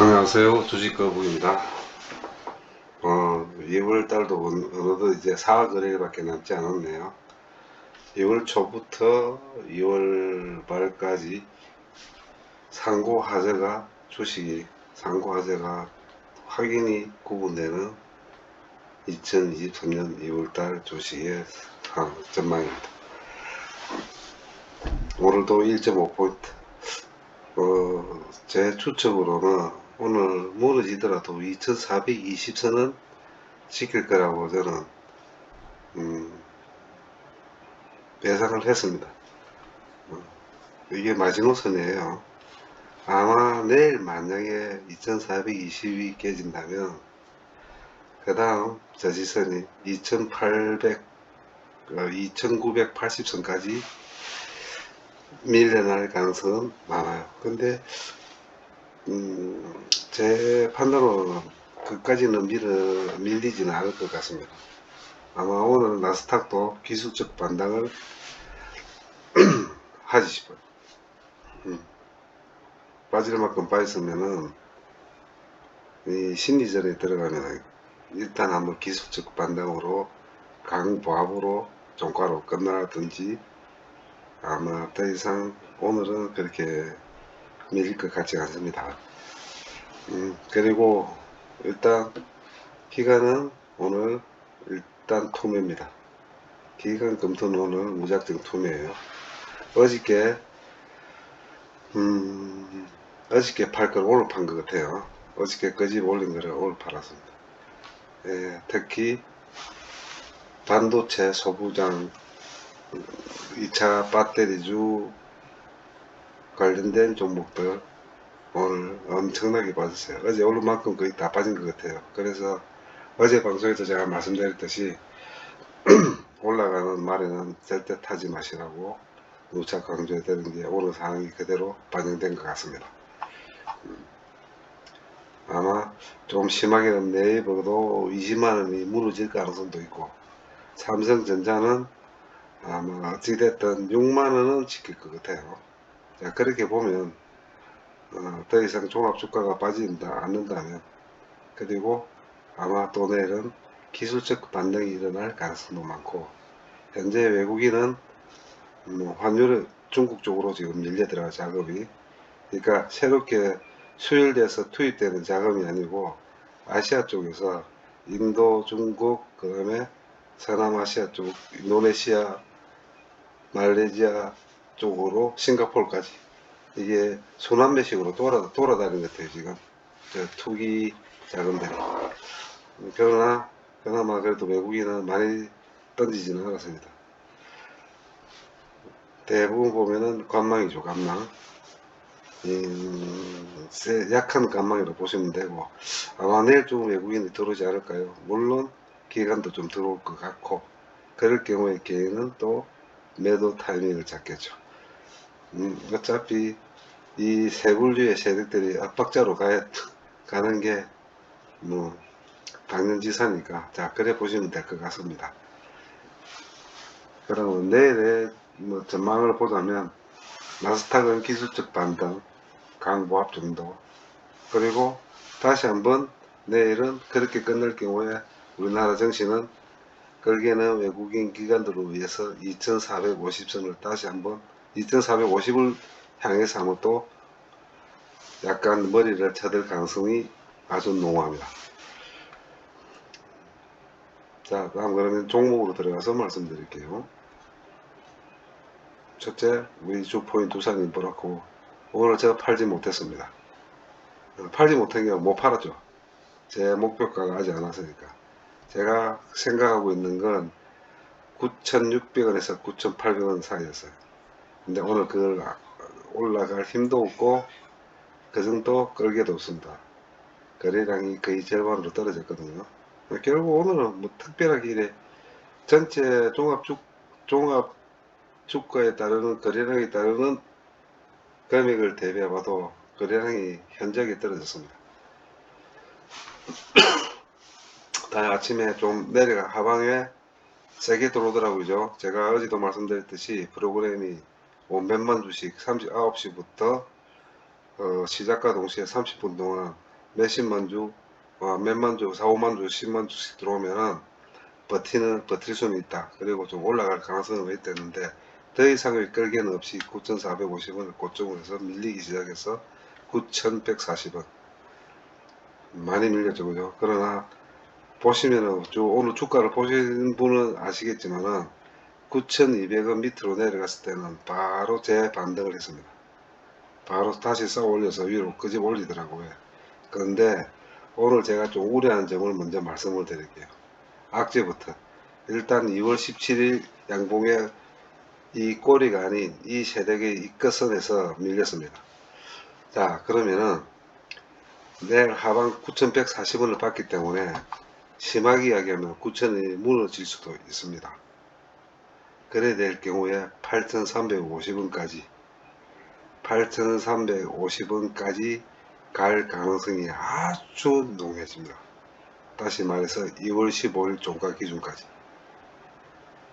안녕하세요. 주식거부입니다. 2월달도 어느덧 이제 4거래일밖에 남지 않았네요. 2월 초부터 2월 말까지 상고하재가 확인이 구분되는 2023년 2월달 주식의 전망입니다. 오늘도 1.5포인트. 제 추측으로는 오늘 무너지더라도 2420선은 지킬 거라고 저는 예상을 했습니다. 이게 마지노선이에요. 아마 내일 만약에 2420이 깨진다면 그 다음 저지선이 2980선까지 밀려날 가능성은 많아요. 근데 제 판단으로는 그까지는 밀리지는 않을 것 같습니다. 아마 오늘 나스닥도 기술적 반등을 하지 싶어요. 빠질 만큼 빠졌으면은 이 심리전에 들어가면 일단 한번 기술적 반등으로 강보합으로 종가로 끝나든지 아마 더 이상 오늘은 그렇게 밀릴 것 같지 않습니다. 그리고 일단 기간은 오늘 일단 투매입니다. 기간 검토는 오늘 무작정 투매예요. 어저께 팔 걸 오늘 판 것 같아요. 어저께 끄집 올린 거를 오늘 팔았습니다. 특히 반도체 소부장 2차 배터리주 관련된 종목들 오늘 엄청나게 빠졌어요. 어제 오늘만큼 거의 다 빠진 것 같아요. 그래서 어제 방송에서 제가 말씀드렸듯이 올라가는 말에는 절대 타지 마시라고 누차 강조해드린 게 오늘 상황이 그대로 반영된 것 같습니다. 아마 좀 심하게는 네이버도 20만원이 무너질 가능성도 있고 삼성전자는 아마 어찌됐든 6만원은 지킬 것 같아요. 자, 그렇게 보면 더 이상 종합주가가 빠지지 않는다면 그리고 아마 또 내일은 기술적 반등이 일어날 가능성도 많고 현재 외국인은 환율을 중국 쪽으로 지금 밀려 들어갈 자금이 그러니까 새롭게 수일돼서 투입되는 자금이 아니고 아시아 쪽에서 인도, 중국, 그 다음에 서남아시아 쪽, 인도네시아, 말레이시아 쪽으로 싱가포르까지 이게 순환매식으로 돌아다니는 것 같아요 지금 투기 자금들이. 그나마 그래도 외국인은 많이 던지지는 않았습니다. 대부분 보면은 관망이죠, 관망. 약한 관망이라고 보시면 되고 아마 내일 좀 외국인이 들어오지 않을까요? 물론 기관도 좀 들어올 것 같고 그럴 경우에 개인은 또 매도 타이밍을 잡겠죠. 어차피 이 세굴류의 세력들이 압박자로 가는 게 뭐 당연지사니까 자 그래 보시면 될 것 같습니다. 그러면 내일의 뭐 전망을 보자면 나스닥은 기술적 반등 강보합 정도 그리고 다시 한번 내일은 그렇게 끝날 경우에 우리나라 정시는 결국에는 외국인 기관들을 위해서 2450선을 다시 한번 2450을 향해서 한번 또 약간 머리를 쳐들 가능성이 아주 농후합니다. 자, 다음 그러면 종목으로 들어가서 말씀드릴게요. 첫째, 우리 주포인 두산인 보라고 오늘 제가 팔지 못했습니다. 팔지 못한 게 못 팔았죠. 제 목표가가 아직 안 왔으니까. 제가 생각하고 있는 건 9,600원에서 9,800원 사이였어요. 근데 오늘 그걸 올라갈 힘도 없고 그 정도 끌게도 없습니다. 거래량이 거의 절반으로 떨어졌거든요. 결국 오늘은 뭐 특별하게 이래 전체 종합 주가에 따르는 거래량에 따르는 금액을 대비해봐도 거래량이 현저하게 떨어졌습니다. 다음 아침에 좀 내려가 하방에 세게 들어오더라고요. 제가 어제도 말씀드렸듯이 프로그램이 원변만 주식 39시부터 시작과 동시에 30분 동안 몇십만 주, 몇만 주, 4, 5만 주, 10만 주씩 들어오면은 버틸 수는 있다. 그리고 좀 올라갈 가능성은 있다는데 더 이상의 끌개는 없이 9,450원을 고점으로 해서 밀리기 시작해서 9,140원 많이 밀렸죠, 그죠? 그러나 보시면은 오늘 주가를 보신 분은 아시겠지만은 9,200원 밑으로 내려갔을 때는 바로 재반등을 했습니다. 바로 다시 써 올려서 위로 끄집 올리더라고요. 그런데 오늘 제가 좀 우려하는 점을 먼저 말씀을 드릴게요. 악재부터 일단 2월 17일 양봉의 이 꼬리가 아닌 이 세력의 이 끝선에서 밀렸습니다. 자, 그러면은 내일 하방 9,140원을 받기 때문에 심하게 이야기하면 9,000원이 무너질 수도 있습니다. 그래 될 경우에 8,350원까지 갈 가능성이 아주 농해집니다. 다시 말해서 2월 15일 종가 기준까지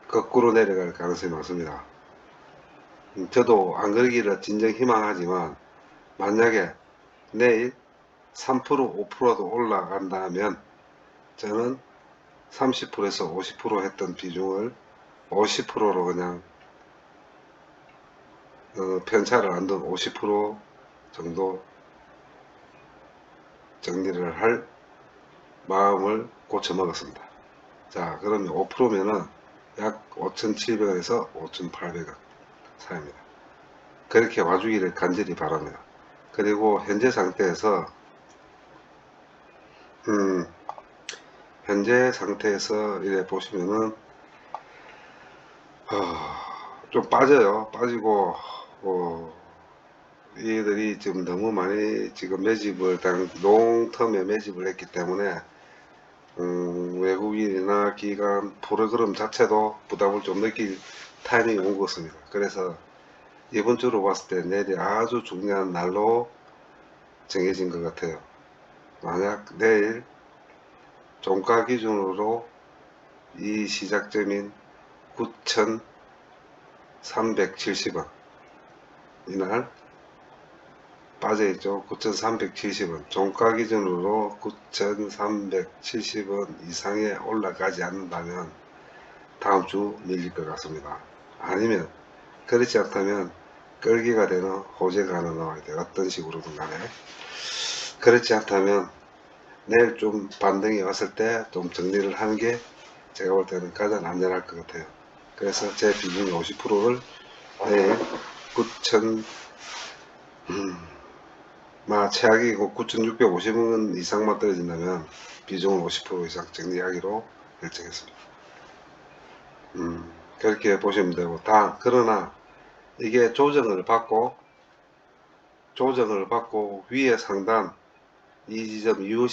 거꾸로 내려갈 가능성이 많습니다. 저도 안 그러기를 진정 희망하지만 만약에 내일 3% 5%도 올라간다면 저는 30%에서 50% 했던 비중을 50%로 그냥 편차를 안 둔 50% 정도 정리를 할 마음을 고쳐 먹었습니다. 자, 그러면 5%면은 약 5,700원에서 5,800원 사이입니다. 그렇게 와주기를 간절히 바랍니다. 그리고 현재 상태에서 이래 보시면은 좀 빠져요. 빠지고 얘들이 지금 너무 많이 지금 매집을 롱텀에 매집을 했기 때문에 외국인이나 기관 프로그램 자체도 부담을 좀 느낄 타이밍이 온 것 같습니다. 그래서 이번 주로 봤을 때 내일이 아주 중요한 날로 정해진 것 같아요. 만약 내일 종가 기준으로 이 시작점인 9,370원 이날 빠져있죠. 9,370원 종가 기준으로 9,370원 이상에 올라가지 않는다면 다음주 밀릴 것 같습니다. 아니면 그렇지 않다면 끌기가 되는 호재가 하나 나와야 돼요. 어떤 식으로든 간에. 그렇지 않다면 내일 좀 반등이 왔을 때 좀 정리를 하는 게 제가 볼 때는 가장 안전할 것 같아요. 그래서 제 비중의 50%를 내일 9,000 최악이 9,650원 이상만 떨어진다면 비중을 50% 이상 정리하기로 결정했습니다. 그렇게 보시면 되고, 그러나 이게 조정을 받고 위에 상단 이 지점 2월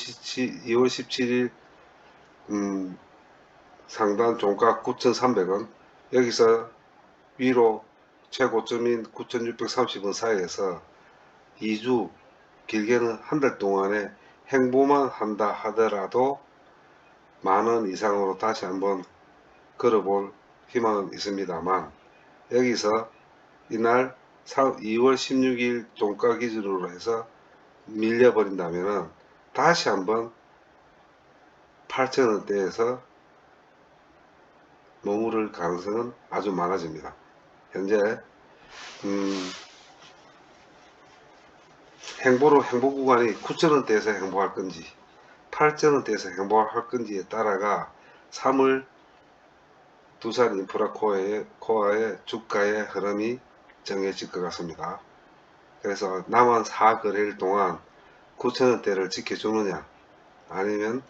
17일 상단 종가 9,300원 여기서 위로 최고점인 9,630원 사이에서 2주 길게는 한 달 동안에 행보만 한다 하더라도 만원 이상으로 다시 한번 걸어볼 희망은 있습니다만 여기서 이날 2월 16일 종가 기준으로 해서 밀려버린다면 다시 한번 8,000원대에서 머무를 가능성은 아주 많아집니다. 현재 행보 구간이 9,000원대에서 행보할 건지 8,000원대에서 행보할 건지에 따라가 3월 두산 인프라코어의 주가의 흐름이 정해질 것 같습니다. 그래서 남은 4거래일 동안 9,000원대를 지켜주느냐 아니면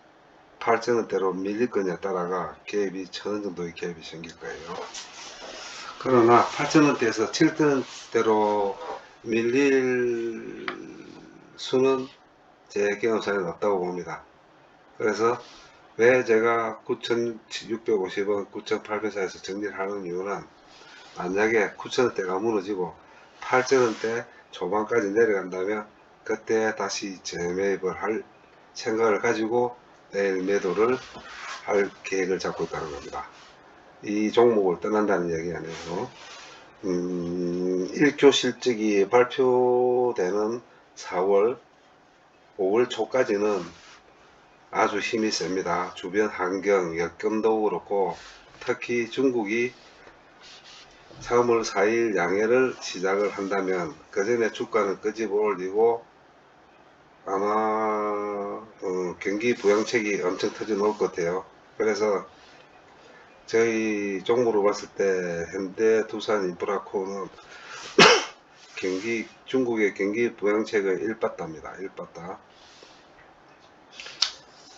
8,000원대로 밀릴 거냐에 따라가 갭이 1,000원 정도의 갭이 생길 거예요. 그러나 8,000원대에서 7,000원대로 밀릴 수는 제 경험상에는 없다고 봅니다. 그래서 왜 제가 9,650원, 9,800원에서 정리를 하는 이유는 만약에 9,000원대가 무너지고 8,000원대 초반까지 내려간다면 그때 다시 재매입을 할 생각을 가지고 내일 매도를 할 계획을 잡고 있다는 겁니다. 이 종목을 떠난다는 얘기 아니에요. 1조 실적이 발표되는 4월 5월 초까지는 아주 힘이 셉니다. 주변 환경, 여건도 그렇고, 특히 중국이 3월 4일 양해를 시작을 한다면 그 전에 주가는 끄집어 올리고 아마 경기 부양책이 엄청 터져 나올 것 같아요. 그래서 저희 종목으로 봤을 때 현대, 두산, 인프라코는 중국의 경기 부양책을 일빠따입니다.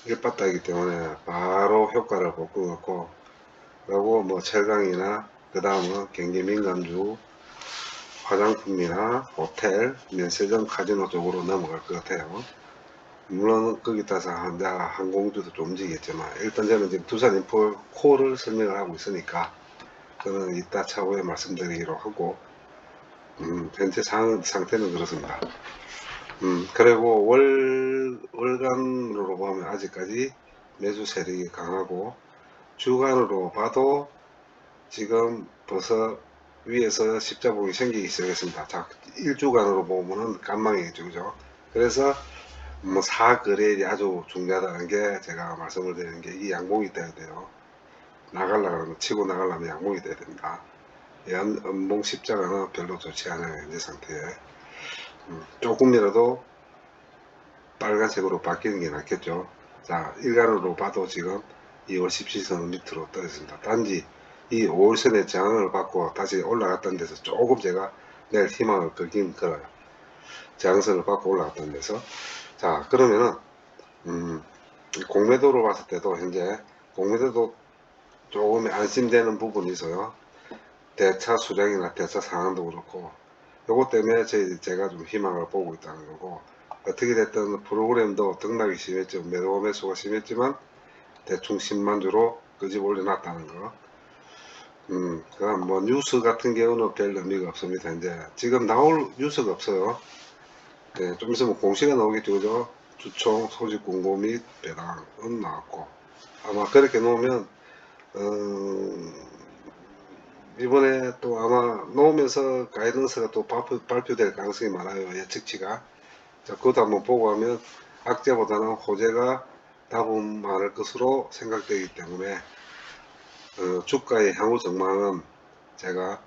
일빠따이기 때문에 바로 효과를 볼 것 같고, 그리고 뭐 철강이나 그 다음은 경기 민감주, 화장품이나 호텔, 면세점, 카지노 쪽으로 넘어갈 것 같아요. 물론 거기 따라서 항공주도 좀 움직이겠지만, 일단 저는 지금 두산 인프 코를 설명을 하고 있으니까 저는 이따 차후에 말씀드리기로 하고, 현재 상태는 그렇습니다. 그리고 월간으로 보면 아직까지 매수 세력이 강하고, 주간으로 봐도 지금 벌써 위에서 십자봉이 생기기 시작했습니다. 자, 1주간으로 보면은 간망이겠죠, 그죠? 그래서 뭐 사거래일이 아주 중요하다는 게 제가 말씀을 드리는 게, 이 양봉이 돼야 돼요. 나가려면, 치고 나가려면 양봉이 돼야 됩니다. 연봉 십자가는 별로 좋지 않아요, 현재 상태에. 조금이라도 빨간색으로 바뀌는 게 낫겠죠. 자, 일간으로 봐도 지금 2월 17선 밑으로 떨어졌습니다. 단지 이 5월선의 저항을 받고 다시 올라갔다는 데서 조금 제가 내일 희망을 걸긴 걸어요. 저항선을 받고 올라갔다는 데서. 자, 그러면은 공매도로 봤을 때도 현재 공매도도 조금 안심되는 부분이 있어요. 대차 수량이나 대차 상황도 그렇고, 요것 때문에 제가 좀 희망을 보고 있다는 거고, 어떻게 됐든 프로그램도 등락이 심했죠. 매수가 심했지만 대충 10만 주로 끄집 올려놨다는 거. 그럼 뭐 뉴스 같은 경우는 별 의미가 없습니다. 이제 지금 나올 뉴스가 없어요. 네, 좀 있으면 공시가 나오겠죠, 그죠? 주총, 소집 공고 및 배당은 나왔고, 아마 그렇게 놓으면 이번에 또 아마 놓으면서 가이던스가 또 발표될 가능성이 많아요. 예측치가. 자, 그것도 한번 보고 하면 악재보다는 호재가 답은 많을 것으로 생각되기 때문에 주가의 향후 전망은 제가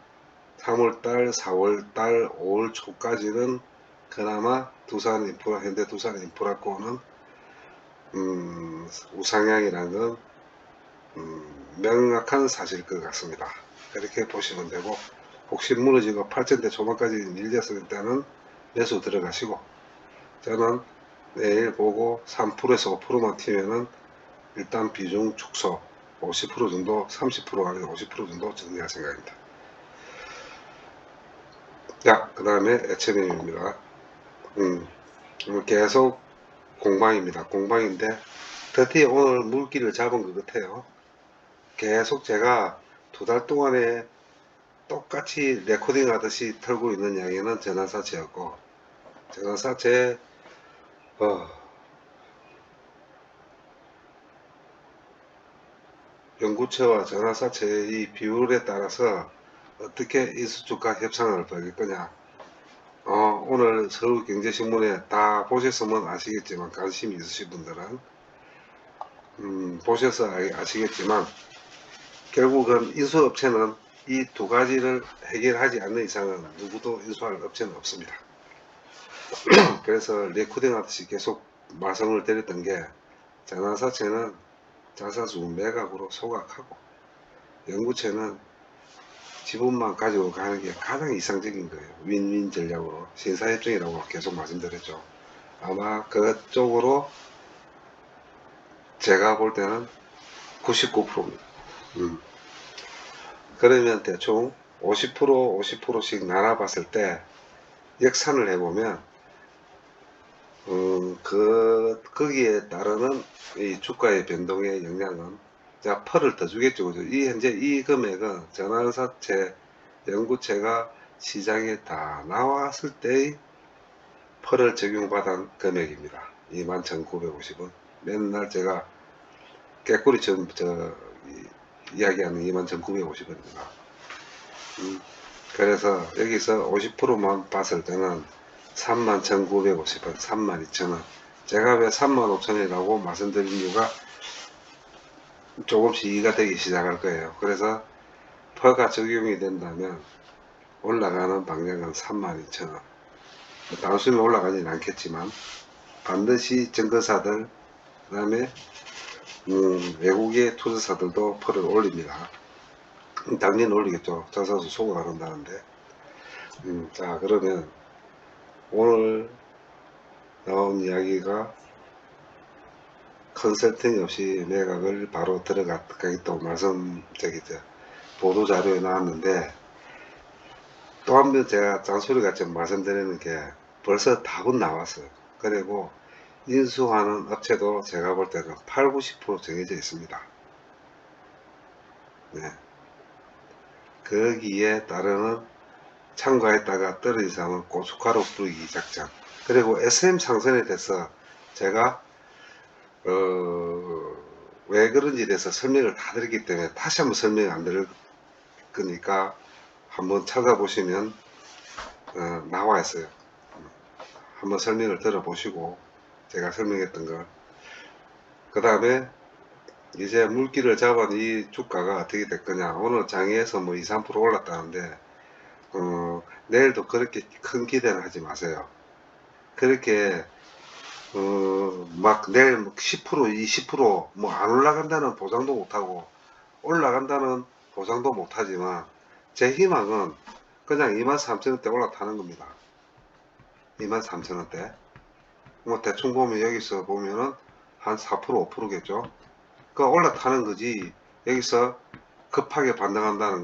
3월달, 4월달, 5월 초까지는 그나마 현대 두산 인프라코는 우상향이라는 건 명확한 사실일 것 같습니다. 그렇게 보시면 되고, 혹시 무너지고 8천대 초반까지 밀렸을 때는 매수 들어가시고, 저는 내일 보고 3%에서 5%만 튀면은 일단 비중 축소 50% 정도, 30% 아니면 50% 정도 정리할 생각입니다. 자, 그 다음에 HMM입니다. 계속 공방입니다. 공방인데 드디어 오늘 물기를 잡은 것 같아요. 계속 제가 2달 동안에 똑같이 레코딩 하듯이 털고 있는 양에는 전환사채였고, 전환사채 연구처와 전환사채의 이 비율에 따라서 어떻게 인수주가 협상을 벌일 거냐. 오늘 서울경제신문에 다 보셨으면 아시겠지만, 관심이 있으신 분들은 보셔서 아시겠지만, 결국은 인수업체는 이 두 가지를 해결하지 않는 이상은 누구도 인수할 업체는 없습니다. 그래서 레코딩 하듯이 계속 말씀을 드렸던 게, 전환사채는 자사주 매각으로 소각하고, 연구체는 지분만 가지고 가는 게 가장 이상적인 거예요. 윈윈 전략으로. 신사협정이라고 계속 말씀드렸죠. 아마 그쪽으로 제가 볼 때는 99%입니다. 그러면 대충 50%, 50%씩 나눠봤을 때 역산을 해보면 거기에 따르는 이 주가의 변동의 영향은, 자, 펄을 더 주겠죠, 그죠? 현재 이 금액은 전환사채, 연구채가 시장에 다 나왔을 때의 펄을 적용받은 금액입니다. 21,950원. 맨날 제가 깨꼬리 이야기하는 21,950원입니다. 그래서 여기서 50%만 봤을 때는 31,950원, 32,000원. 제가 왜 35,000원이라고 말씀드린 이유가 조금씩 이해가 되기 시작할 거예요. 그래서 퍼가 적용이 된다면 올라가는 방향은 32,000원. 단순히 올라가지는 않겠지만 반드시 증거사들, 그 다음에 외국의 투자사들도 퍼를 올립니다. 당연히 올리겠죠. 자사수 소가 안 한다는데. 자, 그러면 오늘 나온 이야기가 컨설팅 없이 매각을 바로 들어가겠다고 보도 자료에 나왔는데, 또 한 번 제가 잔소리같이 말씀드리는 게 벌써 답은 나왔어요. 그리고 인수하는 업체도 제가 볼 때는 8, 90% 정해져 있습니다. 네. 거기에 따르는 참가했다가 떨어진 사람은 고춧가루 뿌리기 작전. 그리고 SM 상선에 대해서 제가 왜 그런지에 대해서 설명을 다 드렸기 때문에 다시 한번 설명 안 드릴 거니까 한번 찾아보시면 나와 있어요. 한번 설명을 들어보시고 제가 설명했던 거. 그 다음에 이제 물기를 잡은 이 주가가 어떻게 될 거냐. 오늘 장에서 뭐 2, 3% 올랐다는데 내일도 그렇게 큰 기대는 하지 마세요. 그렇게 막 내일 10% 20% 뭐 안 올라간다는 보장도 못하고 올라간다는 보장도 못하지만 제 희망은 그냥 23,000원대 올라타는 겁니다. 23,000원대. 뭐 대충 보면 여기서 보면은 한 4% 5%겠죠. 그 올라타는 거지. 여기서 급하게 반등한다는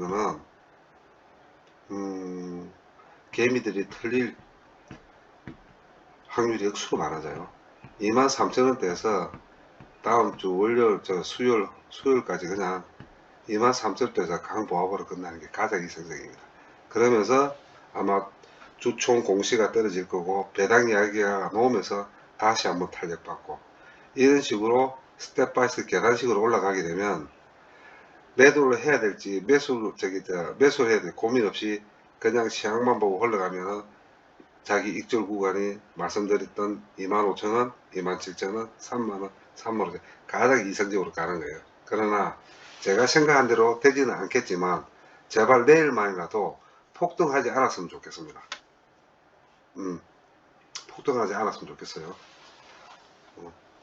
거는 개미들이 틀릴 확률이 억수로 많아져요. 23,000원대에서 다음 주 월요일 수요일까지 그냥 23,000원대에서 강보합으로 끝나는 게 가장 이상적입니다. 그러면서 아마 주총 공시가 떨어질 거고 배당 이야기가 나오면서 다시 한번 탄력받고 이런 식으로 스텝 바이 스텝 계단식으로 올라가게 되면 매도를 해야 될지 매수를 해야 될 고민 없이 그냥 시향만 보고 흘러가면 자기 익절 구간이 말씀드렸던 25,000원, 27,000원, 3만원, 3만원 가장 이상적으로 가는 거예요. 그러나 제가 생각한 대로 되지는 않겠지만 제발 내일만이라도 폭등하지 않았으면 좋겠습니다. 폭등하지 않았으면 좋겠어요.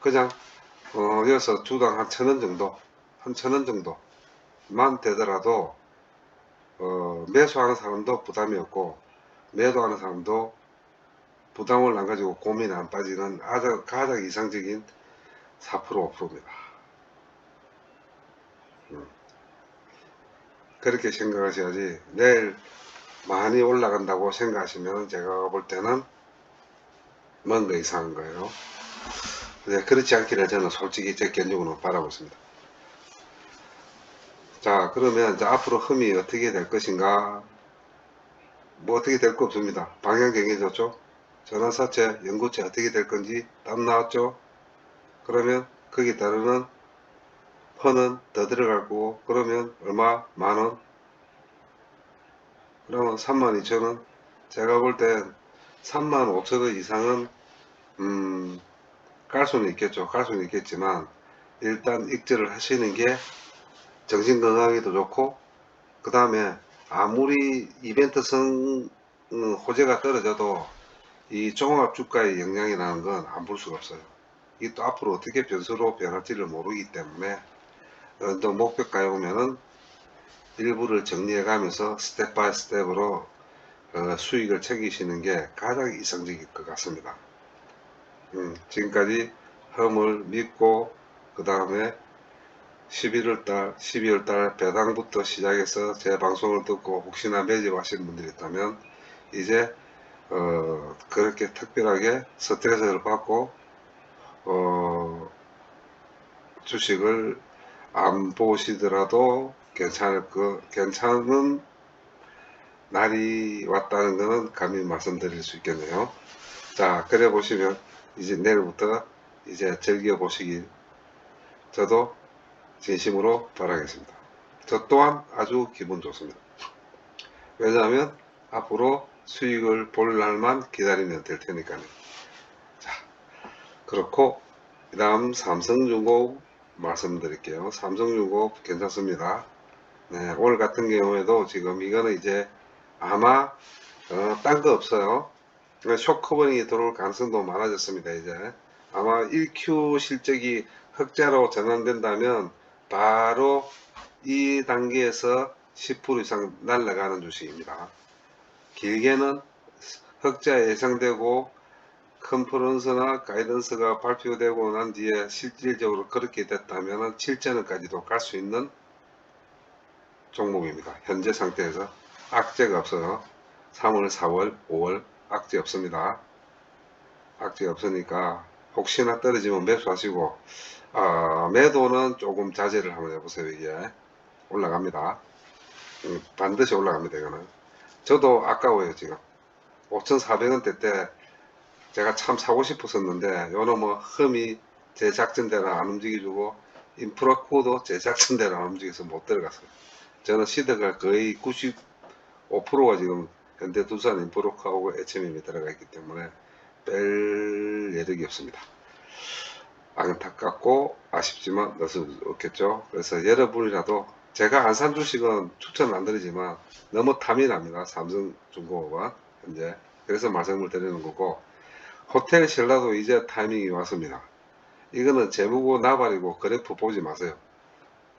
그냥 여기서 주당 한 1,000원 정도, 한 1,000원 정도만 되더라도 매수하는 사람도 부담이 없고 매도하는 사람도 부담을 안 가지고 고민 안 빠지는 가장 이상적인 4% 5%입니다. 그렇게 생각하셔야지 내일 많이 올라간다고 생각하시면 제가 볼 때는 뭔가 이상한 거예요. 네, 그렇지 않기를 저는 솔직히 제 개인적으로 바라고 있습니다. 자, 그러면 이제 앞으로 흠이 어떻게 될 것인가? 뭐 어떻게 될 거 없습니다. 방향 정해졌죠? 전환사채, 연구채 어떻게 될 건지 답 나왔죠? 그러면 거기에 따르는 퍼는 더 들어갈 거고, 그러면 얼마? 만원? 그러면 32,000원? 제가 볼 땐 35,000원 이상은 갈 수는 있겠죠. 갈 수는 있겠지만 일단 익절을 하시는 게 정신건강에도 좋고, 그 다음에 아무리 이벤트성 호재가 떨어져도 이 종합주가의 영향이라는 건 안 볼 수가 없어요. 이게 또 앞으로 어떻게 변수로 변할지를 모르기 때문에 또 목표가에 오면은 일부를 정리해 가면서 스텝 바이 스텝으로 수익을 챙기시는 게 가장 이상적일 것 같습니다. 지금까지 험을 믿고 그 다음에 12월달 배당부터 시작해서 제 방송을 듣고 혹시나 매집하신 분들이 있다면 이제 그렇게 특별하게 스트레스를 받고 주식을 안 보시더라도 괜찮은 날이 왔다는 것은 감히 말씀드릴 수 있겠네요. 자, 그래 보시면 이제 내일부터 이제 즐겨 보시길 저도 진심으로 바라겠습니다. 저 또한 아주 기분 좋습니다. 왜냐하면 앞으로 수익을 볼 날만 기다리면 될 테니까요. 자, 그렇고 그 다음 삼성중공업 말씀드릴게요. 삼성중공업 괜찮습니다. 네, 오늘 같은 경우에도 지금 이거는 이제 아마 딴 거 없어요. 쇼커버닝이 들어올 가능성도 많아졌습니다. 이제 아마 1Q 실적이 흑자로 전환된다면 바로 이 단계에서 10% 이상 날아가는 주식입니다. 길게는 흑자 예상되고 컨퍼런스나 가이던스가 발표되고 난 뒤에 실질적으로 그렇게 됐다면 7전원까지도 갈 수 있는 종목입니다. 현재 상태에서 악재가 없어요. 3월, 4월, 5월 악재 없습니다. 악재 없으니까 혹시나 떨어지면 매수하시고 매도는 조금 자제를 한번 해보세요. 이게 올라갑니다. 반드시 올라갑니다. 이거는 저도 아까워요. 지금 5,400원대 때 제가 참 사고 싶었었는데 요는 뭐 흠이 제 작전대로 안 움직여주고 인프라코도 제 작전대로 안 움직여서 못 들어갔어요. 저는 시드가 거의 95%가 지금 현대두산 인프라코하고 HMM이 들어가 있기 때문에 뺄 여력이 없습니다. 안타깝고 아쉽지만 넣을 수 없겠죠. 그래서 여러분이라도 제가 안 산 주식은 추천 안 드리지만 너무 탐이 납니다. 삼성중공업은 현재. 그래서 말씀을 드리는 거고, 호텔 신라도 이제 타이밍이 왔습니다. 이거는 재무고 나발이고 그래프 보지 마세요.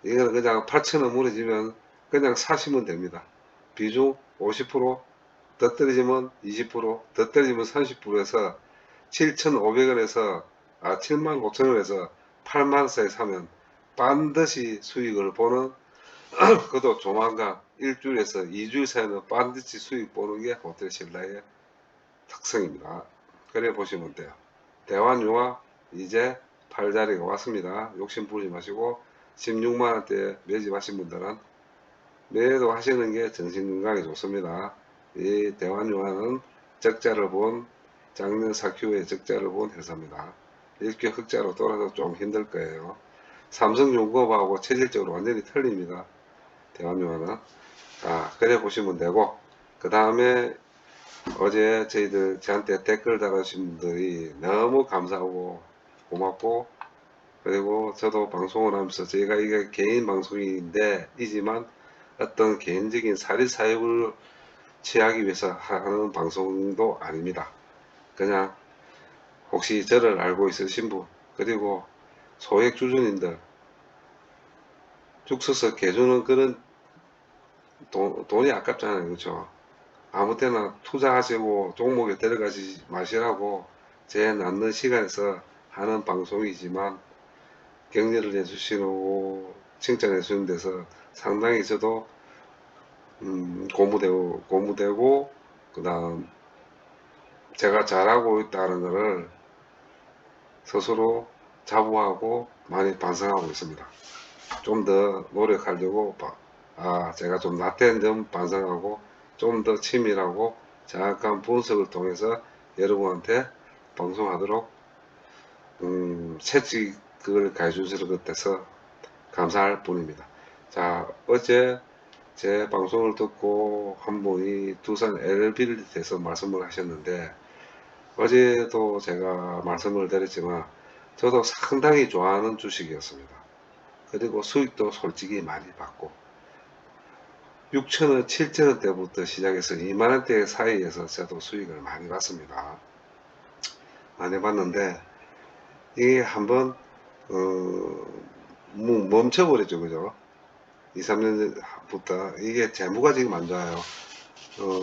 이거는 그냥 8,000원 무너지면 그냥 사시면 됩니다. 비중 50%, 더 떨어지면 20%, 더 떨어지면 30%에서 7,500원에서 75,000원에서 8만 사이 사면 반드시 수익을 보는 그것도 조만간 일주일에서 2주일 사이는 반드시 수익 보는 게 호텔 신라의 특성입니다. 그래 보시면 돼요. 대환유화 이제 팔자리가 왔습니다. 욕심 부리지 마시고 16만원대 매집하신 분들은 매도 하시는 게 정신건강에 좋습니다. 이 대환유화는 적자를 본 작년 4Q에 적자를 본 회사입니다. 이렇게 흑자로 돌아서 좀 힘들 거예요. 삼성중공업하고 체질적으로 완전히 틀립니다. 대환유화는 그래 보시면 되고, 그 다음에 어제 저한테 댓글 달아주신 분들이 너무 감사하고 고맙고, 그리고 저도 방송을 하면서 저희가 이게 개인 방송인데 이지만 어떤 개인적인 사리사욕을 취하기 위해서 하는 방송도 아닙니다. 그냥 혹시 저를 알고 있으신 분, 그리고 소액 주주님들 죽 서서 개주는 그런 돈이 아깝잖아요. 그렇죠? 아무 때나 투자하시고 종목에 들어가지 마시라고 제 낳는 시간에서 하는 방송이지만, 격려를 해주시고 칭찬해 주시는 데서 상당히 저도 고무되고 그 다음 제가 잘하고 있다는 것을 스스로 자부하고 많이 반성하고 있습니다. 좀 더 노력하려고 제가 좀 나태한 점 반성하고 좀 더 치밀하고 정확한 분석을 통해서 여러분한테 방송하도록 채찍을 가해주시는 것 같아서 감사할 뿐입니다. 자, 어제 제 방송을 듣고 한 분이 두산 LB를 대해서 말씀을 하셨는데, 어제도 제가 말씀을 드렸지만 저도 상당히 좋아하는 주식이었습니다. 그리고 수익도 솔직히 많이 받고 6천원, 7천원 대부터 시작해서 2만원대 사이에서 저도 수익을 많이 봤습니다. 많이 봤는데 이게 한번 멈춰버렸죠. 그죠? 2, 3년부터 이게 재무가 지금 안 좋아요.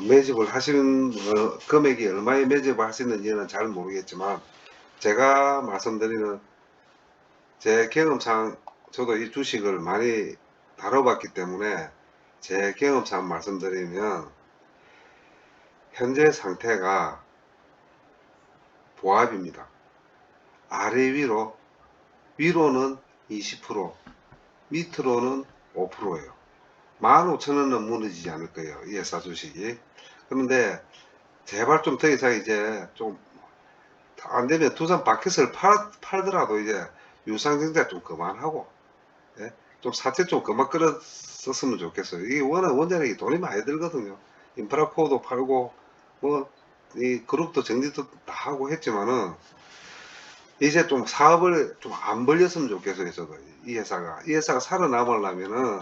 매집을 하시는 금액이 얼마에 매집을 하시는지는 잘 모르겠지만, 제가 말씀드리는 제 경험상 저도 이 주식을 많이 다뤄봤기 때문에 제 경험상 말씀드리면 현재 상태가 보합입니다. 아래 위로는 20%, 밑으로는 5%예요. 15,000원은 무너지지 않을 거예요. 이 회사 주식이. 그런데 제발 좀 더 이상 이제 좀 안되면 두산 바켓을 팔더라도 이제 유상증자 좀 그만하고, 예? 좀 사채 좀 그만 끌었었으면 좋겠어요. 이게 워낙 원자력이 돈이 많이 들거든요. 인프라코어도 팔고 뭐 이 그룹도 정리도 다 하고 했지만은 이제 좀 사업을 좀 안 벌렸으면 좋겠어요. 저도 이 회사가 살아남으려면은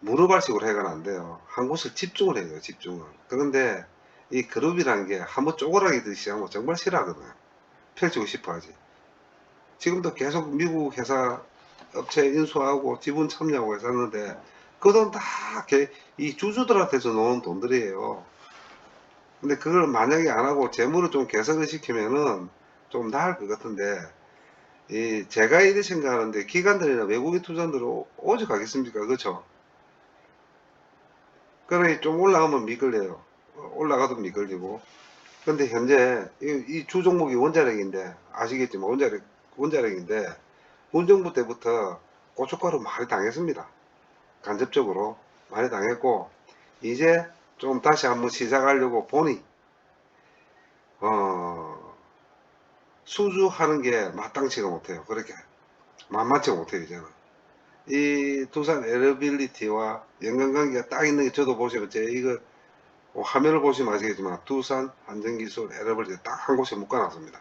무르발식으로 해가는 안 돼요. 한 곳을 집중을 해요. 집중을. 그런데 이 그룹이라는 게 한번 쪼그라기듯이 시작하면 정말 싫어하거든요. 펼치고 싶어 하지. 지금도 계속 미국 회사 업체 인수하고 지분 참여하고 했었는데 그 돈 다 이 주주들한테서 노는 돈들이에요. 근데 그걸 만약에 안 하고 재물을 좀 개선을 시키면은 좀 나을 것 같은데, 제가 이래 생각하는데 기관들이나 외국인 투자들은 오직 하겠습니까? 그렇죠? 그러니 좀 올라가면 미끌려요. 올라가도 미끌리고. 근데 현재 이 주 종목이 원자력인데 아시겠지만 원자력인데 문정부 때부터 고춧가루 많이 당했습니다. 간접적으로 많이 당했고, 이제 좀 다시 한번 시작하려고 보니 어, 수주하는 게 마땅치가 못해요. 그렇게 만만치가 못해요. 이제는 이 두산 에어빌리티와 연관관계가 딱 있는 게, 저도 보시면 제 이거 화면을 보시면 아시겠지만 두산 안전기술 에어빌리티 딱 한 곳에 묶어놨습니다.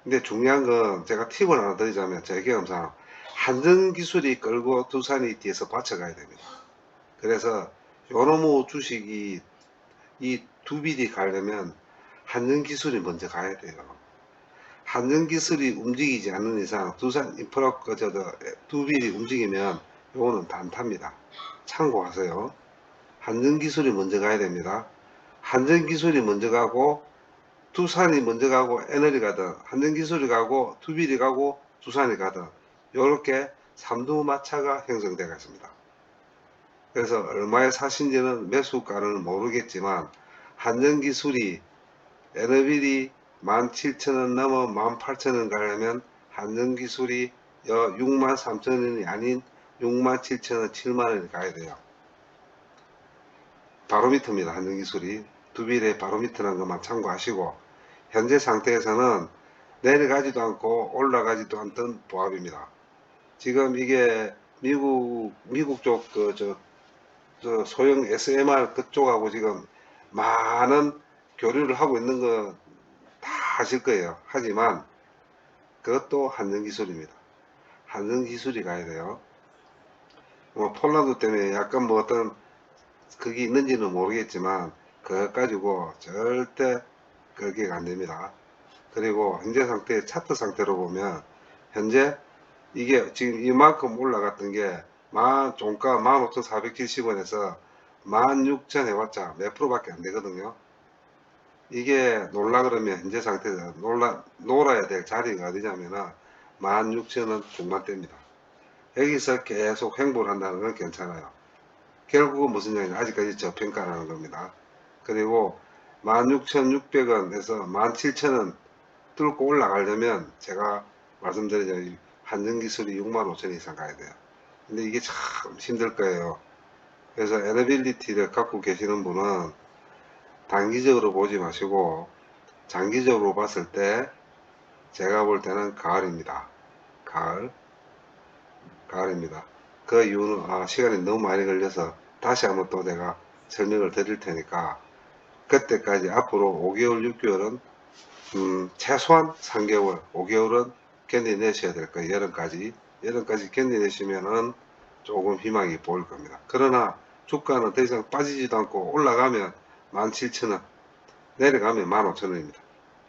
근데 중요한 건 제가 팁을 하나 드리자면, 제 경험상 한전기술이 끌고 두산이 뒤에서 받쳐가야 됩니다. 그래서 요놈의 주식이 이 두 빌이 가려면 한전기술이 먼저 가야 돼요. 한전기술이 움직이지 않는 이상 두산 인프라 두 빌이 움직이면 요거는 단타입니다. 참고하세요. 한전기술이 먼저 가야 됩니다. 한전기술이 먼저 가고 두산이 먼저 가고 에너리 가든, 한전기술이 가고 두빌이 가고 두산이 가든, 이렇게 삼두마차가 형성되어 있습니다. 그래서 얼마에 사신지는 매수가는 모르겠지만 한전기술이 에너빌이 17,000원 넘어 18,000원 가려면 한전기술이 63,000원이 아닌 67,000원, 7만원이 가야 돼요. 바로 밑입니다. 한전기술이 두빌의 바로 밑이라는 것만 참고하시고, 현재 상태에서는 내려가지도 않고 올라가지도 않던 보합입니다. 지금 이게 미국 쪽 저 소형 SMR 그쪽하고 지금 많은 교류를 하고 있는 거 다 아실 거예요. 하지만 그것도 한전기술입니다. 한전기술이 가야 돼요. 뭐 폴란드 때문에 약간 뭐 어떤 그게 있는지는 모르겠지만 그것 가지고 절대 그게 안 됩니다. 그리고 현재 상태, 차트 상태로 보면 현재 이게 지금 이만큼 올라갔던 게 종가 15,470원에서 16,000 해봤자 몇 프로밖에 안 되거든요. 이게 놀라 그러면 현재 상태에서 놀아야 될 자리가 어디냐면은 16,000원 중반대입니다. 여기서 계속 횡보를 한다는 건 괜찮아요. 결국은 무슨 얘기냐, 아직까지 저평가라는 겁니다. 그리고 16,600원에서 17,000원 뚫고 올라가려면 제가 말씀드리자면 한전기술이 65,000원 이상 가야 돼요. 근데 이게 참 힘들 거예요. 그래서 에너빌리티를 갖고 계시는 분은 단기적으로 보지 마시고 장기적으로 봤을 때 제가 볼 때는 가을입니다. 가을입니다. 그 이유는 시간이 너무 많이 걸려서 다시 한번 또 내가 설명을 드릴 테니까, 그때까지 앞으로 5개월 6개월은 최소한 3개월 5개월은 견디내셔야 될 거예요. 여름까지 견디내시면은 조금 희망이 보일 겁니다. 그러나 주가는 더 이상 빠지지도 않고 올라가면 17,000원, 내려가면 15,000원입니다.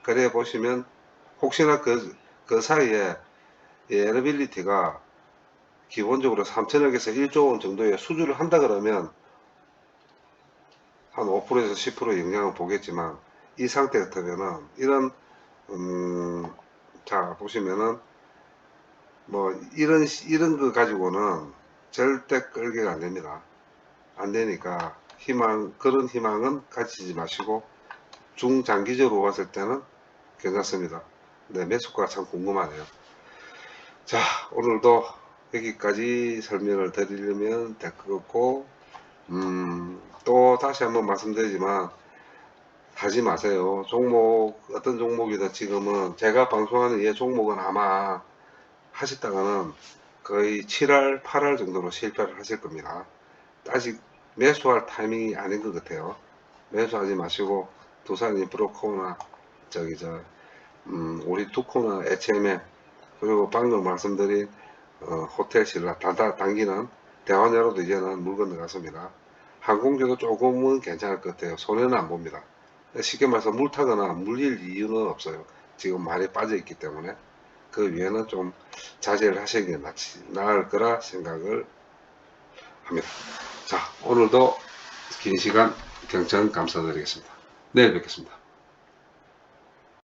그래 보시면 혹시나 그 사이에 에너빌리티가 기본적으로 3천억에서 1조 원 정도의 수주를 한다 그러면 한 5%에서 10% 영향을 보겠지만, 이 상태 같으면은 이런 자 보시면은 뭐 이런 거 가지고는 절대 끌기가 안 됩니다. 안 되니까 그런 희망은 가지지 마시고 중장기적으로 봤을 때는 괜찮습니다. 네, 매수가 참 궁금하네요. 자, 오늘도 여기까지 설명을 드리려면 될 것 같고, 또 다시 한번 말씀드리지만 하지 마세요. 어떤 종목이든 지금은 제가 방송하는 이 종목은 아마 하셨다가는 거의 7할, 8할 정도로 실패를 하실 겁니다. 아직 매수할 타이밍이 아닌 것 같아요. 매수하지 마시고 두산 인프로코나 우리 투코나 HMM, 그리고 방금 말씀드린 호텔 신라 당기는 대환야로도 이제는 물 건너갔습니다. 항공기도 조금은 괜찮을 것 같아요. 손해는 안 봅니다. 쉽게 말해서 물 타거나 물릴 이유는 없어요. 지금 많이 빠져 있기 때문에. 그 위에는 좀 자제를 하시는 게 나을 거라 생각을 합니다. 자, 오늘도 긴 시간 경청 감사드리겠습니다. 내일 뵙겠습니다.